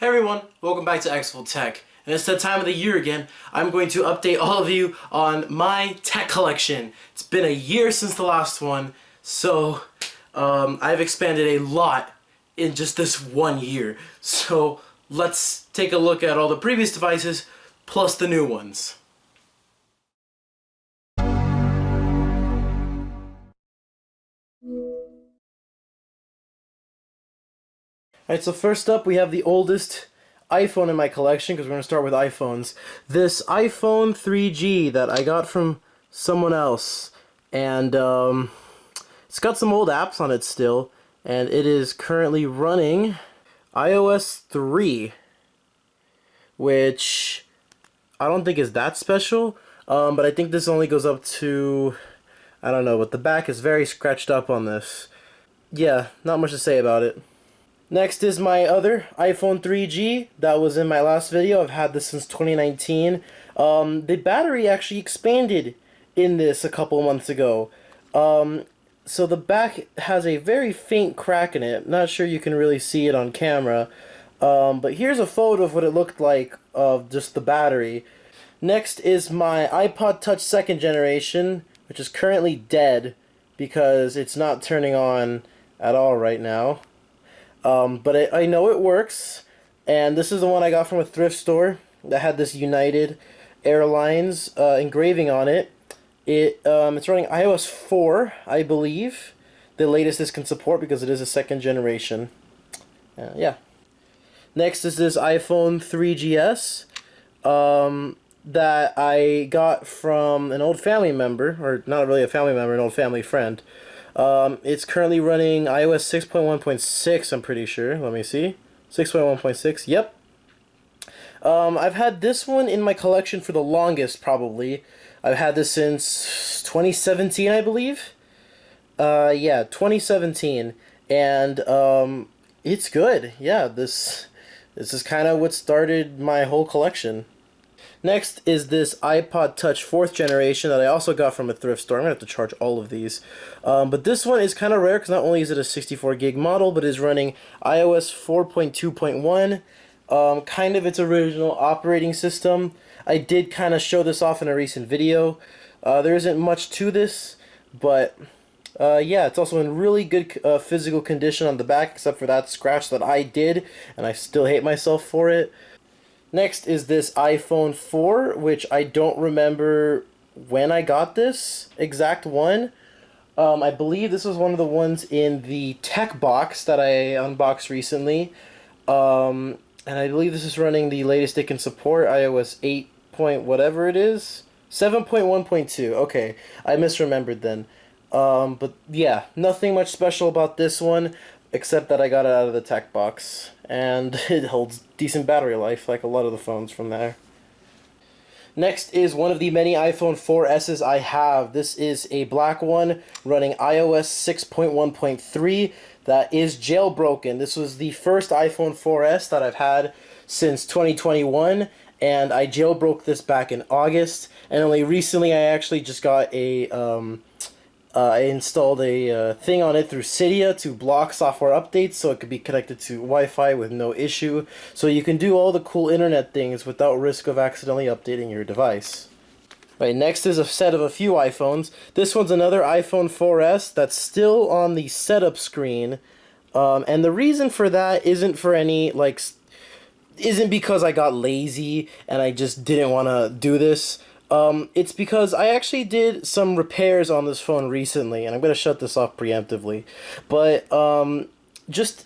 Hey everyone, welcome back to XVolt Tech. And it's that time of the year again. I'm going to update all of you on my tech collection. It's been a year since the last one, so I've expanded a lot in just this 1 year. So let's take a look at all the previous devices plus the new ones. Alright, so first up we have the oldest iPhone in my collection, because we're going to start with iPhones. This iPhone 3G that I got from someone else, and it's got some old apps on it still, and it is currently running iOS 3, which I don't think is that special, but I think this only goes up to, I don't know, but the back is very scratched up on this. Yeah, not much to say about it. Next is my other iPhone 3G that was in my last video. I've had this since 2019. The battery actually expanded in this a couple months ago. So the back has a very faint crack in it. Not sure you can really see it on camera. But here's a photo of what it looked like of just the battery. Next is my iPod Touch 2nd generation, which is currently dead because it's not turning on at all right now. But I know it works, and this is the one I got from a thrift store that had this United Airlines engraving on it. It's running iOS 4, I believe. The latest this can support because it is a 2nd generation. Yeah. Next is this iPhone 3GS that I got from an old family member, or not really a family member, an old family friend. It's currently running iOS 6.1.6, I'm pretty sure. Let me see. 6.1.6, yep. I've had this one in my collection for the longest, probably. I've had this since 2017, I believe. Yeah, 2017. And, it's good. Yeah, this is kind of what started my whole collection. Next is this iPod Touch 4th generation that I also got from a thrift store. I'm going to have to charge all of these. But this one is kind of rare because not only is it a 64 gig model, but is running iOS 4.2.1, kind of its original operating system. I did kind of show this off in a recent video. There isn't much to this, but yeah, it's also in really good physical condition on the back, except for that scratch that I did, and I still hate myself for it. Next is this iPhone 4, which I don't remember when I got this exact one. I believe this was one of the ones in the tech box that I unboxed recently. And I believe this is running the latest it can support, iOS 8 point whatever it is. 7.1.2, okay, I misremembered then. But yeah, nothing much special about this one, except that I got it out of the tech box, and it holds decent battery life like a lot of the phones from there. Next is one of the many iPhone 4S's I have. This is a black one running iOS 6.1.3 that is jailbroken. This was the first iPhone 4S that I've had since 2021, and I jailbroke this back in August, and only recently I actually just got a I installed a thing on it through Cydia to block software updates so it could be connected to Wi-Fi with no issue. So you can do all the cool internet things without risk of accidentally updating your device. Right, next is a set of a few iPhones. This one's another iPhone 4S that's still on the setup screen. And the reason for that isn't for any, isn't because I got lazy and I just didn't want to do this. It's because I actually did some repairs on this phone recently, and I'm going to shut this off preemptively. But, just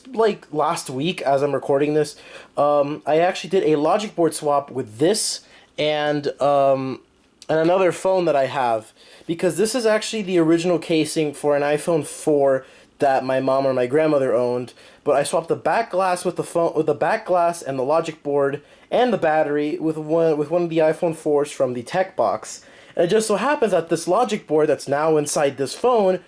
like last week as I'm recording this, I actually did a logic board swap with this and another phone that I have. Because this is actually the original casing for an iPhone 4 that my mom or my grandmother owned, but I swapped the back glass with the phone, with the back glass and the logic board and the battery with one of the iPhone 4s from the tech box. And it just so happens that this logic board that's now inside this phone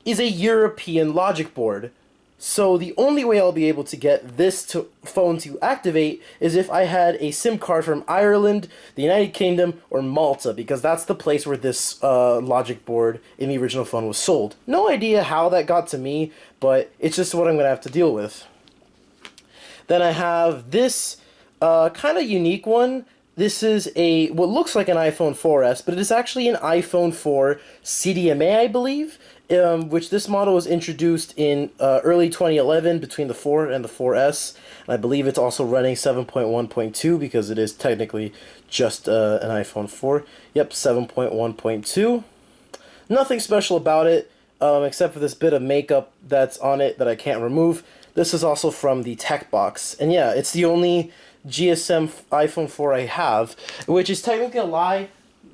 is a European logic board. So the only way I'll be able to get this phone to activate is if I had a SIM card from Ireland, the United Kingdom, or Malta, because that's the place where this logic board in the original phone was sold. No idea how that got to me, but it's just what I'm going to have to deal with. Then I have this kind of unique one. This is a what looks like an iPhone 4S, but it is actually an iPhone 4 CDMA, I believe, which this model was introduced in early 2011 between the 4 and the 4S. And I believe it's also running 7.1.2 because it is technically just an iPhone 4. Yep, 7.1.2. Nothing special about it, except for this bit of makeup that's on it that I can't remove. This is also from the tech box. And yeah, it's the only GSM iPhone 4 I have, which is technically a lie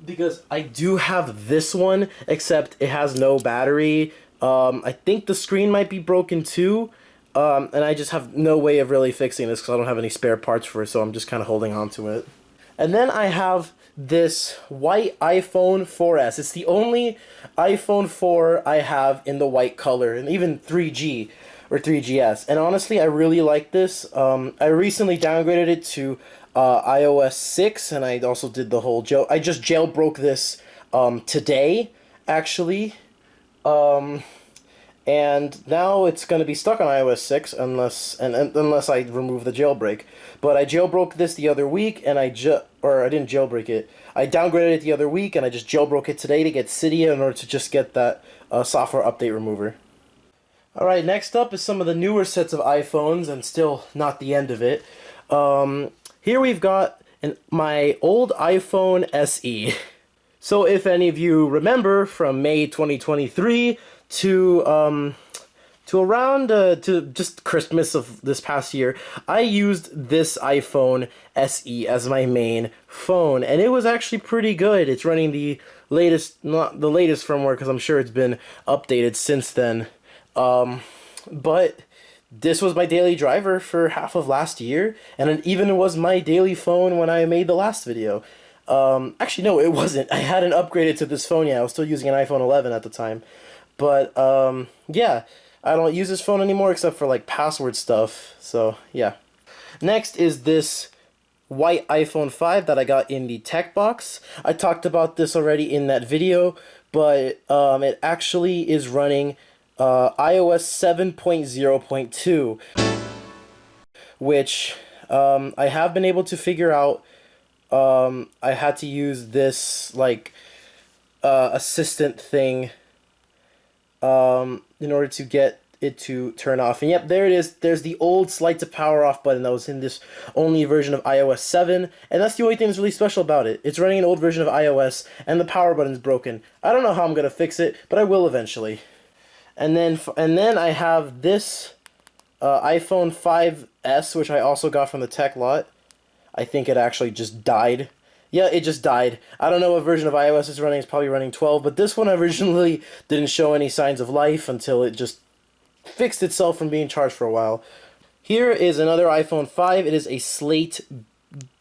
because I do have this one, except it has no battery. I think the screen might be broken too, and I just have no way of really fixing this because I don't have any spare parts for it, so I'm just kind of holding on to it. And then I have this white iPhone 4S. It's the only iPhone 4 I have in the white color, and even 3G or 3GS. And honestly, I really like this. I recently downgraded it to iOS 6, and I also did the whole I just jailbroke this today, actually. And now it's going to be stuck on iOS 6 unless I remove the jailbreak. But I jailbroke this the other week, and I didn't jailbreak it. I downgraded it the other week, and I just jailbroke it today to get Cydia in order to just get that software update remover. Alright, next up is some of the newer sets of iPhones, and still not the end of it. Here we've got my old iPhone SE. So if any of you remember, from May 2023 to around to just Christmas of this past year, I used this iPhone SE as my main phone, and it was actually pretty good. It's running the latest, not the latest firmware, because I'm sure it's been updated since then. But this was my daily driver for half of last year, and it even was my daily phone when I made the last video. Actually, no, it wasn't. I hadn't upgraded to this phone yet. I was still using an iPhone 11 at the time. But, yeah, I don't use this phone anymore except for, like, password stuff. So, yeah. Next is this white iPhone 5 that I got in the tech box. I talked about this already in that video, but it actually is running iOS 7.0.2, which I have been able to figure out. I had to use this, like, assistant thing in order to get it to turn off. And yep, there it is. There's the old slide to power off button that was in this only version of iOS 7, and that's the only thing that's really special about it. It's running an old version of iOS, and the power button's broken. I don't know how I'm gonna fix it, but I will eventually. And then I have this iPhone 5S, which I also got from the tech lot. I think it actually just died. Yeah, it just died. I don't know what version of iOS it's running. It's probably running 12, but this one originally didn't show any signs of life until it just fixed itself from being charged for a while. Here is another iPhone 5. It is a slate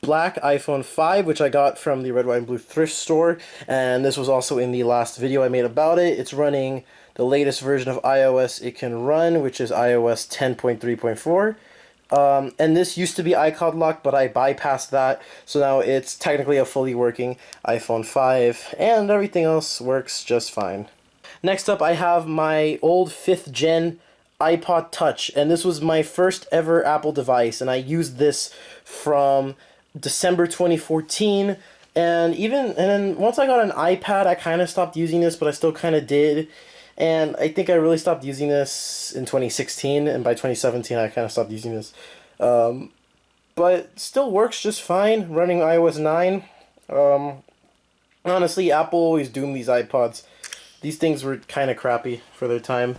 black iPhone 5, which I got from the Red, White, and Blue thrift store, and this was also in the last video I made about it. It's running the latest version of iOS it can run, which is iOS 10.3.4. And this used to be iCloud lock, but I bypassed that, so now it's technically a fully working iPhone 5, and everything else works just fine. Next up, I have my old 5th gen iPod Touch, and this was my first ever Apple device, and I used this from December 2014, and then once I got an iPad, I kind of stopped using this, but I still kind of did. And I think I really stopped using this in 2016, and by 2017 I kind of stopped using this. But it still works just fine, running iOS 9. Honestly, Apple always doomed these iPods. These things were kind of crappy for their time.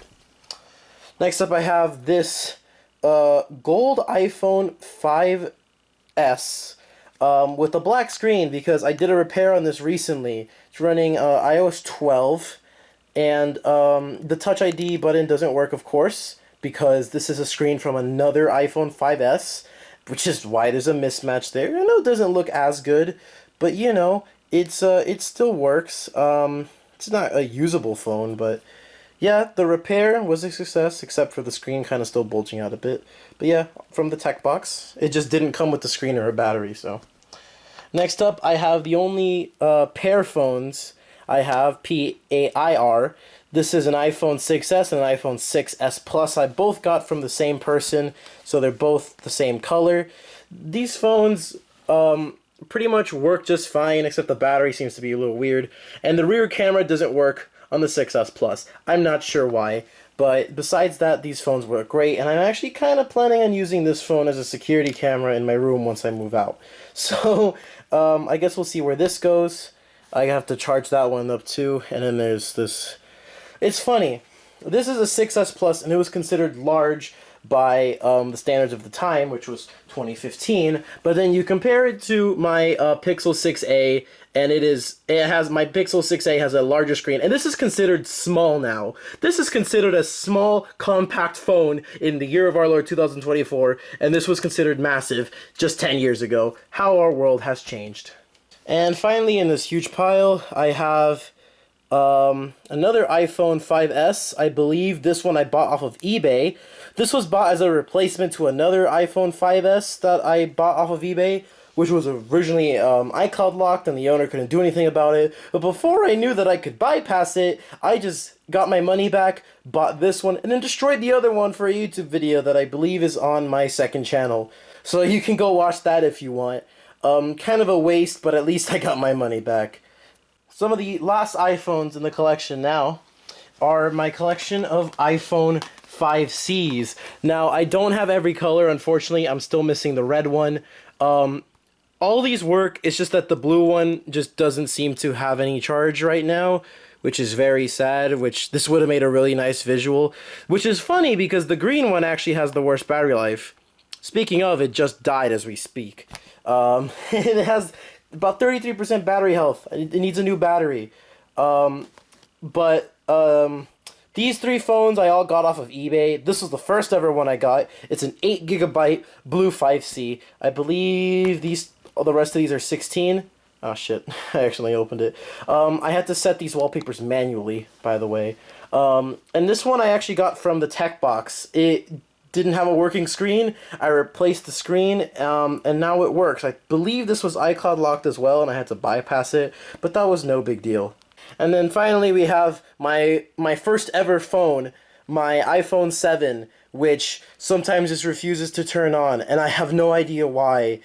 Next up I have this gold iPhone 5S with a black screen, because I did a repair on this recently. It's running iOS 12. And the Touch ID button doesn't work, of course, because this is a screen from another iPhone 5S, which is why there's a mismatch there. I know it doesn't look as good, but you know, it still works. It's not a usable phone, but yeah, the repair was a success, except for the screen kind of still bulging out a bit. But yeah, from the tech box, it just didn't come with the screen or a battery. So next up, I have the only pair phones I have, PAIR. This is an iPhone 6s and an iPhone 6s Plus. I both got from the same person, so they're both the same color. These phones pretty much work just fine, except the battery seems to be a little weird. And the rear camera doesn't work on the 6s Plus. I'm not sure why. But besides that, these phones work great, and I'm actually kind of planning on using this phone as a security camera in my room once I move out. So, I guess we'll see where this goes. I have to charge that one up too, and then there's this... It's funny. This is a 6s Plus, and it was considered large by the standards of the time, which was 2015. But then you compare it to my Pixel 6a, and my Pixel 6a has a larger screen, and this is considered small now. This is considered a small, compact phone in the year of our Lord 2024, and this was considered massive just 10 years ago. How our world has changed. And finally, in this huge pile, I have another iPhone 5s. I believe this one I bought off of eBay. This was bought as a replacement to another iPhone 5s that I bought off of eBay, which was originally iCloud locked and the owner couldn't do anything about it. But before I knew that I could bypass it, I just got my money back, bought this one, and then destroyed the other one for a YouTube video that I believe is on my second channel. So you can go watch that if you want. Kind of a waste, but at least I got my money back. Some of the last iPhones in the collection now are my collection of iPhone 5Cs. Now, I don't have every color, unfortunately. I'm still missing the red one. All these work, it's just that the blue one just doesn't seem to have any charge right now, which is very sad, which this would have made a really nice visual. Which is funny because the green one actually has the worst battery life. Speaking of, it just died as we speak. It has about 33% battery health. It needs a new battery. These three phones I all got off of eBay. This was the first ever one I got. It's an 8GB blue 5C. I believe the rest of these are 16. Oh shit, I actually opened it. I had to set these wallpapers manually, by the way. And this one I actually got from the tech box. It didn't have a working screen. I replaced the screen, and now it works. I believe this was iCloud locked as well, and I had to bypass it, but that was no big deal. And then finally we have my first ever phone, my iPhone 7, which sometimes just refuses to turn on, and I have no idea why.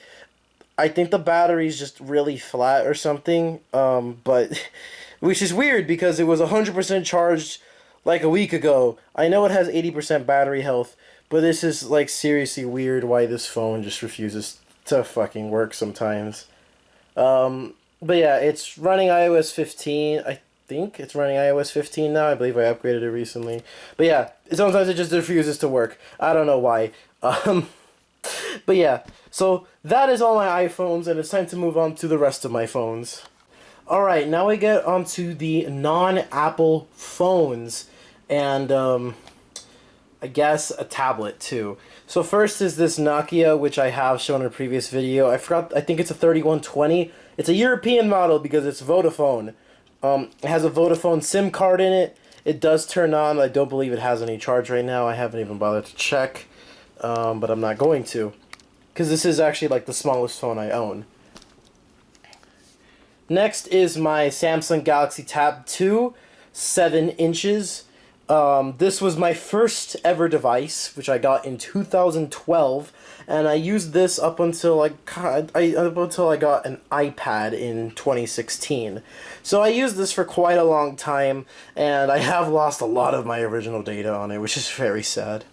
I think the battery's just really flat or something, but which is weird because it was 100% charged like a week ago. I know it has 80% battery health, but this is like seriously weird why this phone just refuses to fucking work sometimes. But yeah, it's running iOS 15. I think it's running iOS 15 now. I believe I upgraded it recently. But yeah, sometimes it just refuses to work. I don't know why. But yeah, so that is all my iPhones, and it's time to move on to the rest of my phones. Alright, now we get onto the non-Apple phones, and I guess a tablet too. So first is this Nokia, which I have shown in a previous video. I think it's a 3120. It's a European model because it's Vodafone. It has a Vodafone SIM card in it. It does turn on. I don't believe it has any charge right now. I haven't even bothered to check, but I'm not going to, because this is actually like the smallest phone I own. Next is my Samsung Galaxy Tab 2, 7 inches. This was my first ever device, which I got in 2012, and I used this up until I got an iPad in 2016. So I used this for quite a long time, and I have lost a lot of my original data on it, which is very sad.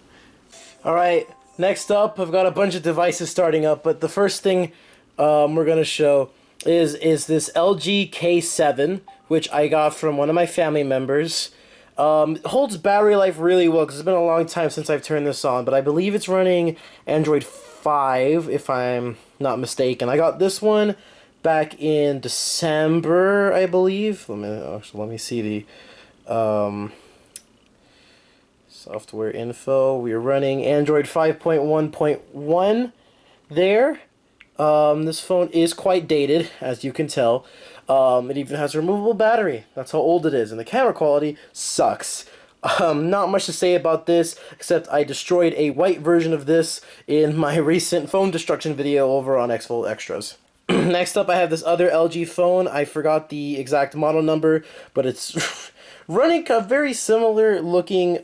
Alright, next up, I've got a bunch of devices starting up, but the first thing we're going to show is this LG K7, which I got from one of my family members. Holds battery life really well because it's been a long time since I've turned this on, but I believe it's running Android 5 if I'm not mistaken. I got this one back in December, I believe. Let me see the software info. We're running Android 5.1.1 there. This phone is quite dated, as you can tell. It even has a removable battery. That's how old it is, and the camera quality sucks. Not much to say about this, except I destroyed a white version of this in my recent phone destruction video over on XVolt Extras. Next up, I have this other LG phone. I forgot the exact model number, but it's Running a very similar looking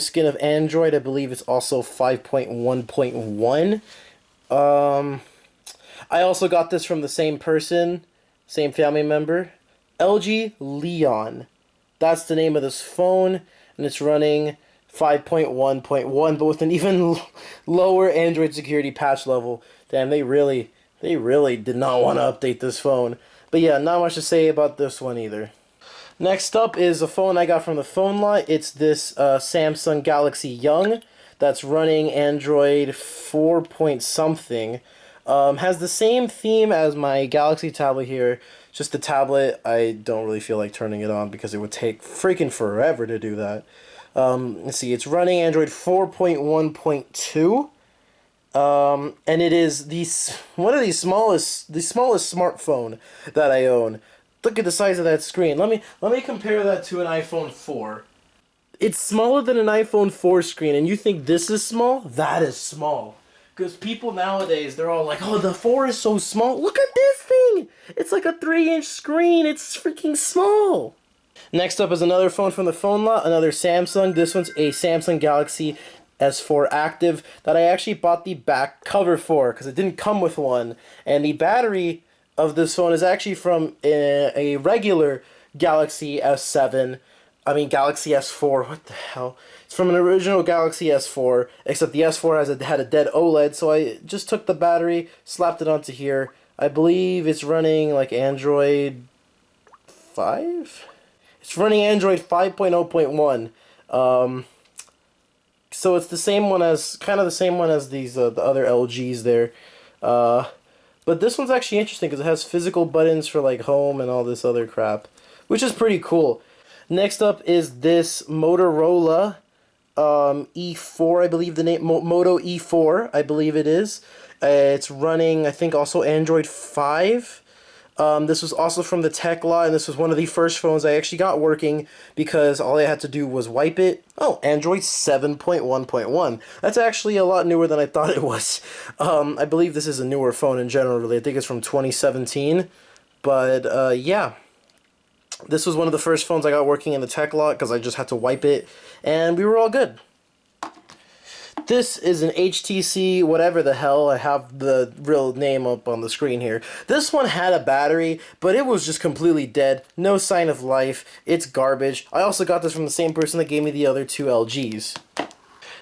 skin of Android. I believe it's also 5.1.1. I also got this from the same person, same family member. LG Leon. That's the name of this phone, and it's running 5.1.1, but with an even lower Android security patch level. Damn, they really did not want to update this phone. But yeah, not much to say about this one either. Next up is a phone I got from the phone lot. It's this Samsung Galaxy Young that's running Android 4 point something. Has the same theme as my Galaxy tablet here. Just the tablet, I don't really feel like turning it on because it would take freaking forever to do that. Let's see, it's running Android 4.1.2. And it is one of the smallest smartphone that I own. Look at the size of that screen. Let me compare that to an iPhone 4. It's smaller than an iPhone 4 screen, and you think this is small? That is small. Because people nowadays, they're all like, oh, the 4 is so small. Look at this thing! It's like a 3-inch screen. It's freaking small. Next up is another phone from the phone lot, another Samsung. This one's a Samsung Galaxy S4 Active that I actually bought the back cover for because it didn't come with one. And the battery of this phone is actually from a regular Galaxy S7. I mean, Galaxy S4, what the hell? It's from an original Galaxy S4, except the S4 had a dead OLED, so I just took the battery, slapped it onto here. I believe it's running like Android 5? It's running Android 5.0.1. So it's the same one as, kind of the same one as these, the other LGs there. But this one's actually interesting because it has physical buttons for like home and all this other crap, which is pretty cool. Next up is this Motorola E4, I believe the name, Moto E4, I believe it is. It's running, I think, also Android 5. This was also from the tech lot, and this was one of the first phones I actually got working because all I had to do was wipe it. Oh, Android 7.1.1. That's actually a lot newer than I thought it was. I believe this is a newer phone in general, really. I think it's from 2017. But, yeah. This was one of the first phones I got working in the tech lot because I just had to wipe it, and we were all good. This is an HTC whatever the hell. I have the real name up on the screen here. This one had a battery, but it was just completely dead. No sign of life. It's garbage. I also got this from the same person that gave me the other two LGs.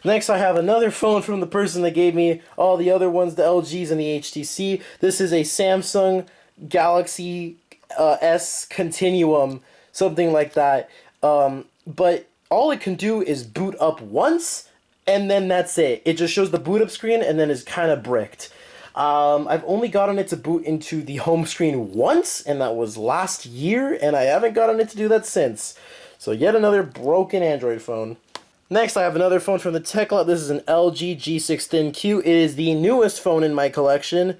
Next, I have another phone from the person that gave me all the other ones, the LGs and the HTC. This is a Samsung Galaxy S Continuum, something like that. But all it can do is boot up once, and then that's it. It just shows the boot up screen and then is kind of bricked. I've only gotten it to boot into the home screen once, and that was last year, and I haven't gotten it to do that since. So yet another broken Android phone. Next, I have another phone from the tech lot. This is an LG G6 Thin Q. It is the newest phone in my collection.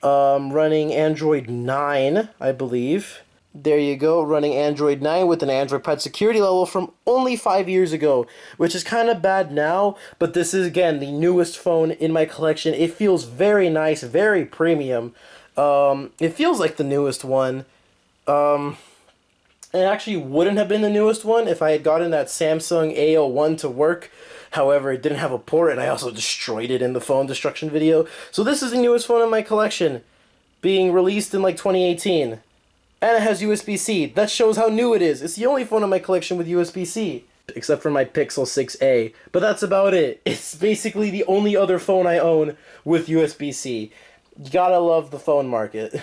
Running Android 9, I believe. There you go, running Android 9 with an Android Pie security level from only 5 years ago, which is kind of bad now, but this is, again, the newest phone in my collection. It feels very nice, very premium. It feels like the newest one. It actually wouldn't have been the newest one if I had gotten that Samsung A01 to work. However, it didn't have a port, and I also destroyed it in the phone destruction video. So this is the newest phone in my collection, being released in like 2018. And it has USB-C. That shows how new it is. It's the only phone in my collection with USB-C. Except for my Pixel 6a. But that's about it. It's basically the only other phone I own with USB-C. You gotta love the phone market.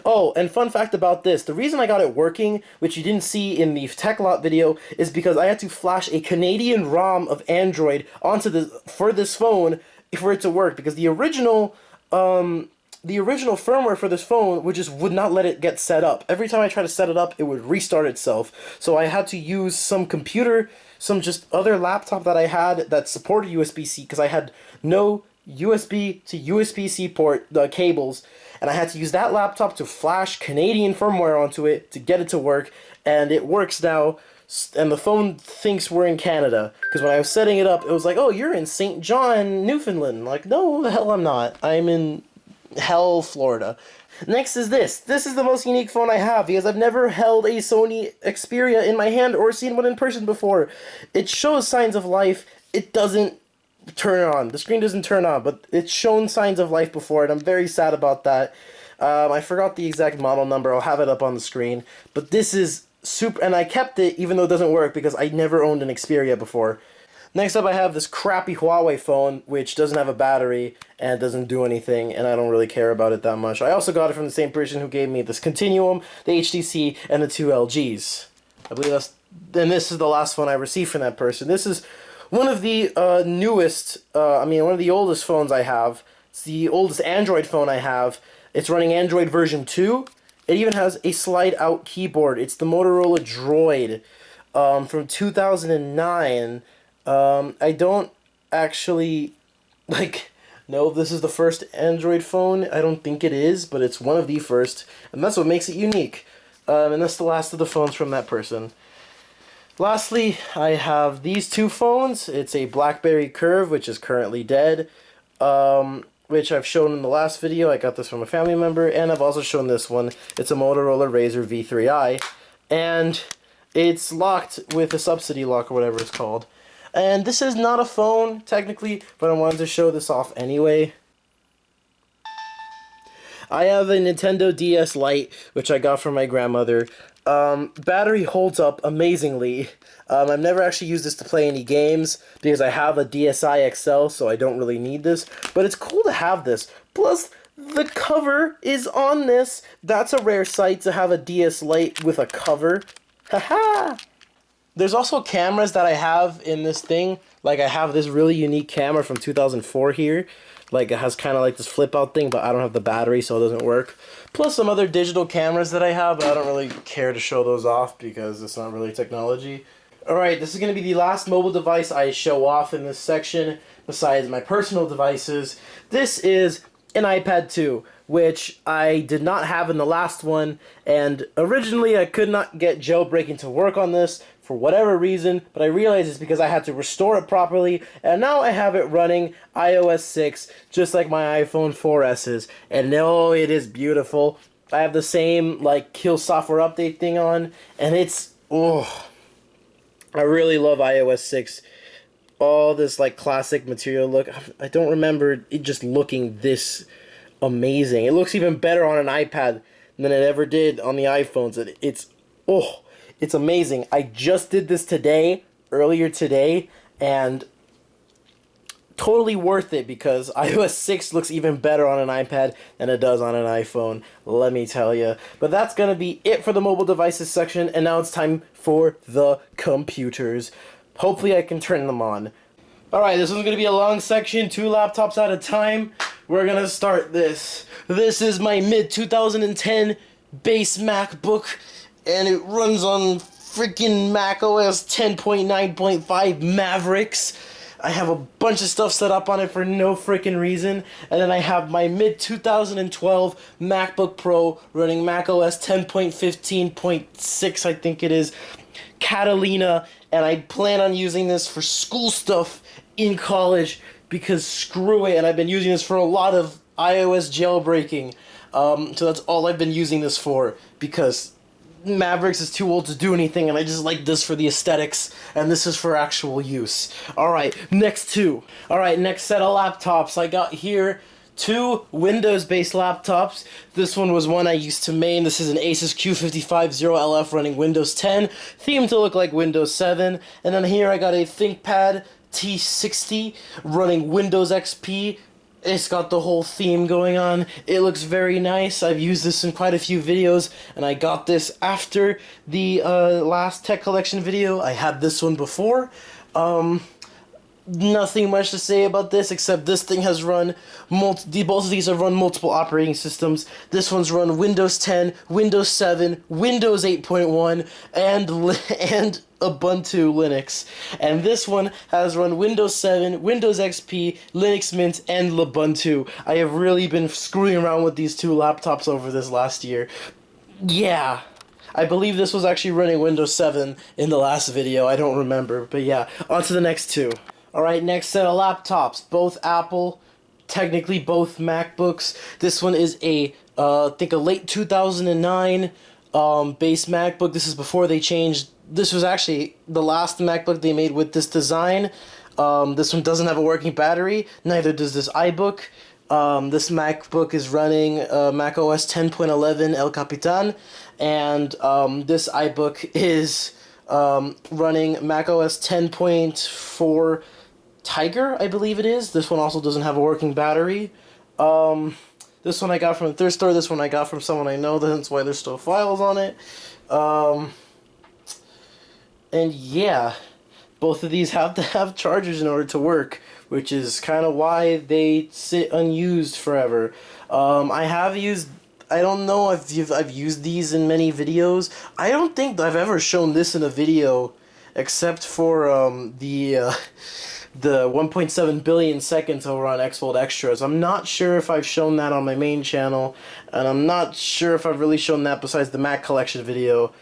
Oh, and fun fact about this, the reason I got it working, which you didn't see in the tech lot video, is because I had to flash a Canadian ROM of Android onto for this phone for it to work, because the original firmware for this phone would not let it get set up. Every time I tried to set it up, it would restart itself. So I had to use some computer, some just other laptop that I had that supported USB-C, because I had no USB to USB-C port cables, and I had to use that laptop to flash Canadian firmware onto it to get it to work, and it works now, and the phone thinks we're in Canada, because when I was setting it up, it was like, oh, you're in St. John, Newfoundland. Like, no, the hell I'm not. I'm in Hell, Florida. Next is this. This is the most unique phone I have because I've never held a Sony Xperia in my hand or seen one in person before. It shows signs of life. It doesn't turn on. The screen doesn't turn on, but it's shown signs of life before, and I'm very sad about that. I forgot the exact model number. I'll have it up on the screen. But this is super, and I kept it even though it doesn't work because I never owned an Xperia before. Next up, I have this crappy Huawei phone, which doesn't have a battery and doesn't do anything, and I don't really care about it that much. I also got it from the same person who gave me this Continuum, the HTC, and the two LGs. I believe that's, and this is the last phone I received from that person. This is one of the newest, one of the oldest phones I have. It's the oldest Android phone I have. It's running Android version 2. It even has a slide-out keyboard. It's the Motorola Droid from 2009. I don't actually, know if this is the first Android phone. I don't think it is, but it's one of the first, and that's what makes it unique. And that's the last of the phones from that person. Lastly, I have these two phones. It's a BlackBerry Curve, which is currently dead, which I've shown in the last video. I got this from a family member, and I've also shown this one. It's a Motorola Razr V3i, and it's locked with a subsidy lock or whatever it's called. And this is not a phone, technically, but I wanted to show this off anyway. I have a Nintendo DS Lite, which I got from my grandmother. Battery holds up amazingly. I've never actually used this to play any games, because I have a DSi XL, so I don't really need this. But it's cool to have this. Plus, the cover is on this. That's a rare sight to have a DS Lite with a cover. Haha! There's also cameras that I have in this thing. Like, I have this really unique camera from 2004 here. Like, it has kind of like this flip-out thing, but I don't have the battery, so it doesn't work. Plus some other digital cameras that I have, but I don't really care to show those off because it's not really technology. Alright, this is going to be the last mobile device I show off in this section, besides my personal devices. This is an iPad 2, which I did not have in the last one, and originally I could not get jailbreaking to work on this for whatever reason, but I realized it's because I had to restore it properly, and now I have it running iOS 6, just like my iPhone 4S's, and oh, it is beautiful. I have the same, kill software update thing on, and it's, I really love iOS 6. All this, classic material look. I don't remember it just looking this amazing. It looks even better on an iPad than it ever did on the iPhones. It's amazing. I just did this earlier today, and totally worth it because iOS 6 looks even better on an iPad than it does on an iPhone, let me tell you. But that's going to be it for the mobile devices section, and now it's time for the computers. Hopefully I can turn them on. Alright, this one's going to be a long section, 2 laptops at a time. We're going to start this. This is my mid-2010 base MacBook, and it runs on freaking Mac OS 10.9.5 Mavericks. I have a bunch of stuff set up on it for no freaking reason. And then I have my mid-2012 MacBook Pro running Mac OS 10.15.6, I think it is, Catalina. And I plan on using this for school stuff in college because screw it. And I've been using this for a lot of iOS jailbreaking. So that's all I've been using this for because Mavericks is too old to do anything, and I just like this for the aesthetics, and this is for actual use. Alright, next set of laptops. I got here 2 Windows-based laptops. This one was one I used to main. This is an Asus Q550LF running Windows 10, themed to look like Windows 7. And then here I got a ThinkPad T60 running Windows XP. It's got the whole theme going on. It looks very nice. I've used this in quite a few videos, and I got this after the last tech collection video. I had this one before. Nothing much to say about this, except this thing has run, both of these have run multiple operating systems. This one's run Windows 10, Windows 7, Windows 8.1, and Ubuntu Linux. And this one has run Windows 7, Windows XP, Linux Mint, and Ubuntu. I have really been screwing around with these 2 laptops over this last year. Yeah. I believe this was actually running Windows 7 in the last video. I don't remember, but yeah. On to the next 2. Alright, next set of laptops. Both Apple, technically both MacBooks. This one is I think a late 2009 base MacBook. This is before they changed. This was actually the last MacBook they made with this design. This one doesn't have a working battery. Neither does this iBook. This MacBook is running Mac OS 10.11 El Capitan, and this iBook is running Mac OS 10.4 Tiger, I believe it is. This one also doesn't have a working battery. This one I got from the thrift store. This one I got from someone I know. That's why there's still files on it. And yeah, both of these have to have chargers in order to work, which is kind of why they sit unused forever. I don't know if I've used these in many videos. I don't think I've ever shown this in a video, except for the 1.7 billion seconds over on XVolt Extras. I'm not sure if I've shown that on my main channel, and I'm not sure if I've really shown that besides the Mac Collection video.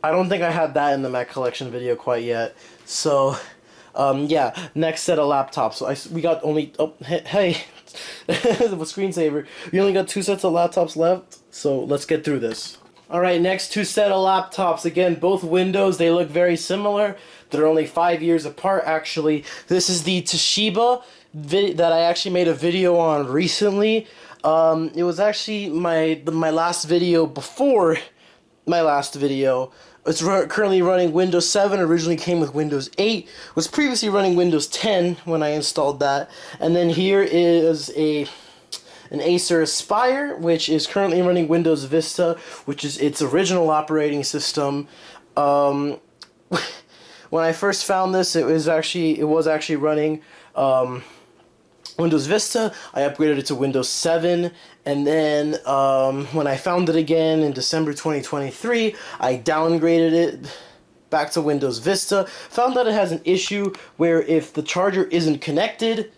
I don't think I had that in the Mac Collection video quite yet. So, yeah, next set of laptops. So we got only, oh, hey, the screensaver. We only got 2 sets of laptops left, so let's get through this. Alright, next 2 set of laptops. Again, both Windows, they look very similar. They're only 5 years apart, actually. This is the Toshiba that I actually made a video on recently. It was actually my last video before my last video. It's currently running Windows 7, originally came with Windows 8, was previously running Windows 10 when I installed that. And then here is an Acer Aspire, which is currently running Windows Vista, which is its original operating system. When I first found this, it was actually running Windows Vista. I upgraded it to Windows 7, and then when I found it again in December 2023, I downgraded it back to Windows Vista. Found that it has an issue where if the charger isn't connected,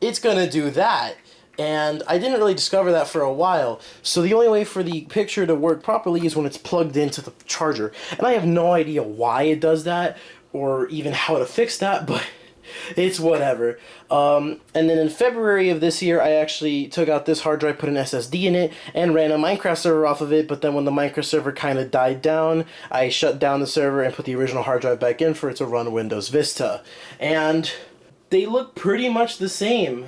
it's gonna do that. And I didn't really discover that for a while. So the only way for the picture to work properly is when it's plugged into the charger. And I have no idea why it does that, or even how to fix that, but it's whatever. And then in February of this year, I actually took out this hard drive, put an SSD in it, and ran a Minecraft server off of it. But then when the Minecraft server kind of died down, I shut down the server and put the original hard drive back in for it to run Windows Vista. And they look pretty much the same,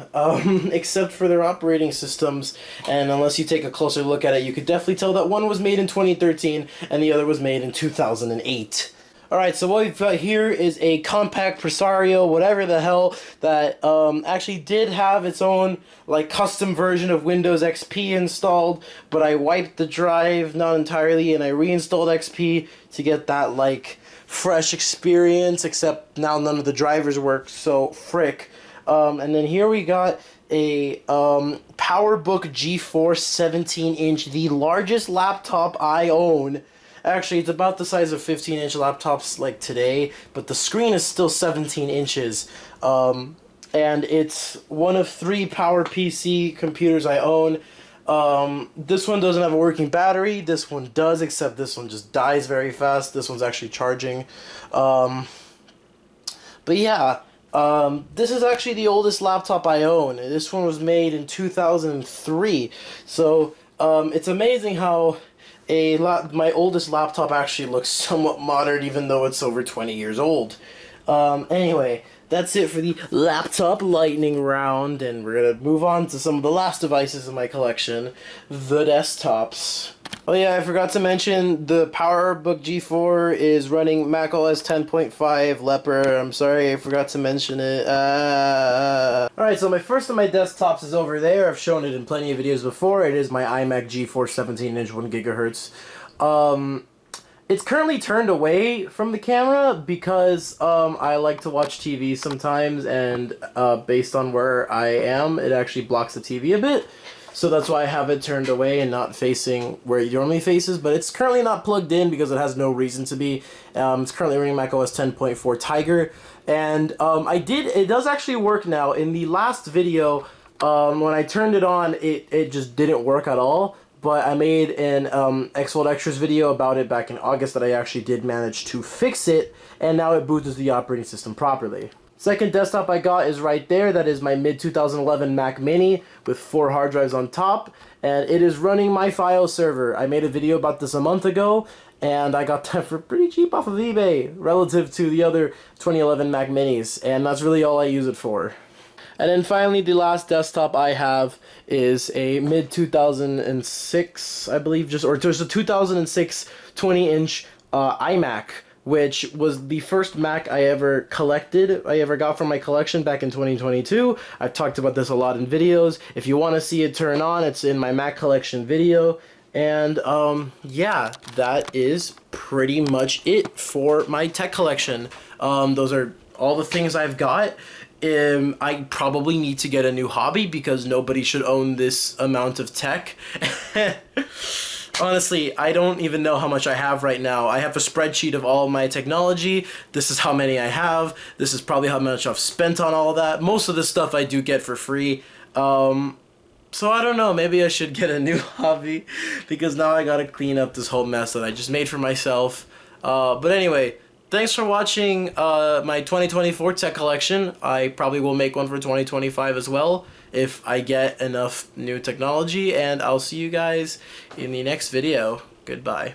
except for their operating systems. And unless you take a closer look at it, you could definitely tell that one was made in 2013 and the other was made in 2008. Alright, so what we've got here is a compact Presario, whatever the hell, that actually did have its own like custom version of Windows XP installed, but I wiped the drive, not entirely, and I reinstalled XP to get that like fresh experience, except now none of the drivers work, so frick. And then here we got a PowerBook G4 17-inch, the largest laptop I own. Actually, it's about the size of 15-inch laptops like today, but the screen is still 17 inches. And it's one of 3 PowerPC computers I own. This one doesn't have a working battery. This one does, except this one just dies very fast. This one's actually charging. But yeah, this is actually the oldest laptop I own. This one was made in 2003. So it's amazing how my oldest laptop actually looks somewhat modern, even though it's over 20 years old. Anyway, that's it for the laptop lightning round, and we're gonna move on to some of the last devices in my collection, the desktops. Oh yeah, I forgot to mention the PowerBook G4 is running Mac OS 10.5 Leopard. I'm sorry, I forgot to mention it. Alright, so my first of my desktops is over there. I've shown it in plenty of videos before. It is my iMac G4 17-inch 1 GHz. It's currently turned away from the camera because I like to watch TV sometimes, and based on where I am, it actually blocks the TV a bit. So that's why I have it turned away and not facing where it normally faces, but it's currently not plugged in because it has no reason to be. It's currently running Mac OS 10.4 Tiger, and it does actually work now. In the last video, when I turned it on, it just didn't work at all, but I made an XVolt Extras video about it back in August that I actually did manage to fix it, and now it boots the operating system properly. Second desktop I got is right there. That is my mid-2011 Mac Mini with 4 hard drives on top, and it is running my file server. I made a video about this a month ago, and I got that for pretty cheap off of eBay relative to the other 2011 Mac Minis, and that's really all I use it for. And then finally, the last desktop I have is a mid-2006, I believe, just a 2006 20-inch iMac, which was the first Mac I ever got from my collection back in 2022. I've talked about this a lot in videos. If you want to see it turn on, it's in my Mac collection video. And yeah, that is pretty much it for my tech collection. Those are all the things I've got. I probably need to get a new hobby because nobody should own this amount of tech. Honestly, I don't even know how much I have right now. I have a spreadsheet of all of my technology. This is how many I have. This is probably how much I've spent on all of that. Most of this stuff I do get for free. So I don't know, maybe I should get a new hobby because now I gotta clean up this whole mess that I just made for myself. But anyway, thanks for watching my 2024 tech collection. I probably will make one for 2025 as well if I get enough new technology, and I'll see you guys in the next video. Goodbye.